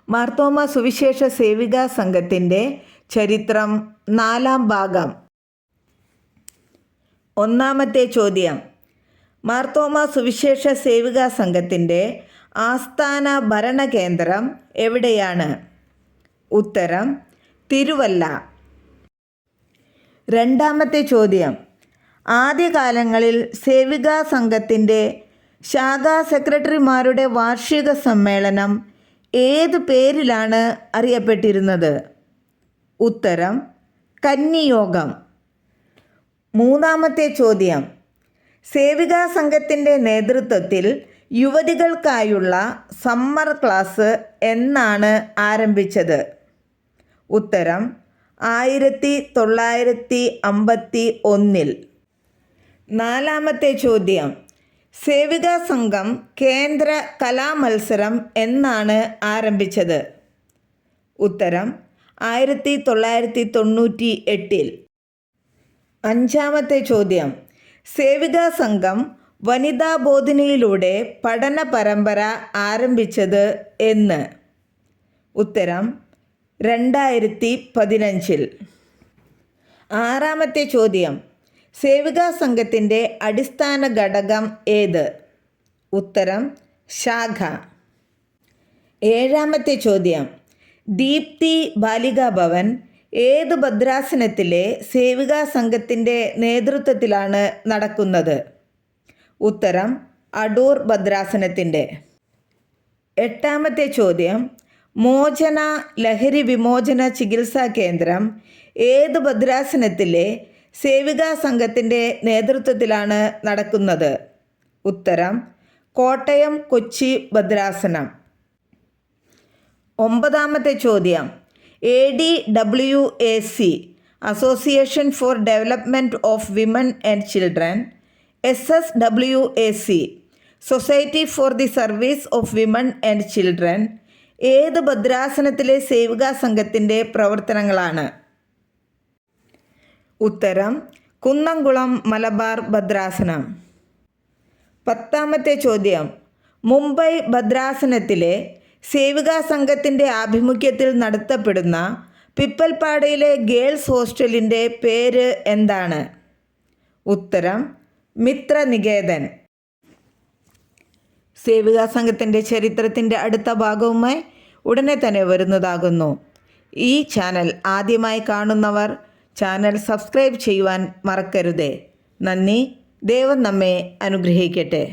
മാർത്തോമാ സുവിശേഷ സേവികാ സംഘത്തിൻ്റെ ചരിത്രം 4-ാം ഭാഗം. ഒന്നാമത്തെ ചോദ്യം. മാർത്തോമാ സുവിശേഷ സേവികാ സംഘത്തിൻ്റെ ആസ്ഥാന ഭരണകേന്ദ്രം എവിടെയാണ്? ഉത്തരം തിരുവല്ല. രണ്ടാമത്തെ ചോദ്യം. ആദ്യകാലങ്ങളിൽ സേവികാ സംഘത്തിൻ്റെ ശാഖാ സെക്രട്ടറിമാരുടെ വാർഷിക സമ്മേളനം ഏതു പേരിലാണ് അറിയപ്പെട്ടിരുന്നത്? ഉത്തരം കന്നിയോഗം. മൂന്നാമത്തെ ചോദ്യം. സേവികാ സംഘത്തിൻ്റെ നേതൃത്വത്തിൽ യുവതികൾക്കായുള്ള സമ്മർ ക്ലാസ് എന്നാണ് ആരംഭിച്ചത്? ഉത്തരം 1951. നാലാമത്തെ ചോദ്യം. സേവികാ സംഘം കേന്ദ്ര കലാമത്സരം എന്നാണ് ആരംഭിച്ചത്? ഉത്തരം 1998. അഞ്ചാമത്തെ ചോദ്യം. സേവികാ സംഘം വനിതാ ബോധനയിലൂടെ പഠന പരമ്പര ആരംഭിച്ചത് എന്ന്? ഉത്തരം 2015. ആറാമത്തെ ചോദ്യം. സേവികാ സംഘത്തിൻ്റെ അടിസ്ഥാന ഘടകം ഏത്? ഉത്തരം ശാഖ. ഏഴാമത്തെ ചോദ്യം. ദീപ്തി ബാലികാ ഭവൻ ഏത് ഭദ്രാസനത്തിലെ സേവികാ സംഘത്തിൻ്റെ നേതൃത്വത്തിലാണ് നടക്കുന്നത്? ഉത്തരം അടൂർ ഭദ്രാസനത്തിൻ്റെ. എട്ടാമത്തെ ചോദ്യം. മോചന ലഹരി വിമോചന ചികിത്സാ കേന്ദ്രം ഏത് ഭദ്രാസനത്തിലെ സേവികാ സംഘത്തിൻ്റെ നേതൃത്വത്തിലാണ് നടക്കുന്നത്? ഉത്തരം കോട്ടയം കൊച്ചി ഭദ്രാസനം. ഒമ്പതാമത്തെ ചോദ്യം. ADWAC association for development of women and children, SSWAC society for the service of women and children ഏത് ഭദ്രാസനത്തിലെ സേവികാ സംഘത്തിൻ്റെ പ്രവർത്തനങ്ങളാണ്? ഉത്തരം കുന്നംകുളം മലബാർ ഭദ്രാസനം. പത്താമത്തെ ചോദ്യം. മുംബൈ ഭദ്രാസനത്തിലെ സേവികാ സംഘത്തിൻ്റെ ആഭിമുഖ്യത്തിൽ നടത്തപ്പെടുന്ന പിപ്പൽപ്പാടയിലെ ഗേൾസ് ഹോസ്റ്റലിൻ്റെ പേര് എന്താണ്? ഉത്തരം മിത്രനികേതൻ. സേവികാ സംഘത്തിൻ്റെ ചരിത്രത്തിൻ്റെ അടുത്ത ഭാഗവുമായി ഉടനെ തന്നെ വരുന്നതാകുന്നു. ഈ ചാനൽ ആദ്യമായി കാണുന്നവർ ചാനൽ സബ്സ്ക്രൈബ് ചെയ്യുവാൻ മറക്കരുതേ. നന്ദി. ദൈവം നമ്മെ അനുഗ്രഹിക്കട്ടെ.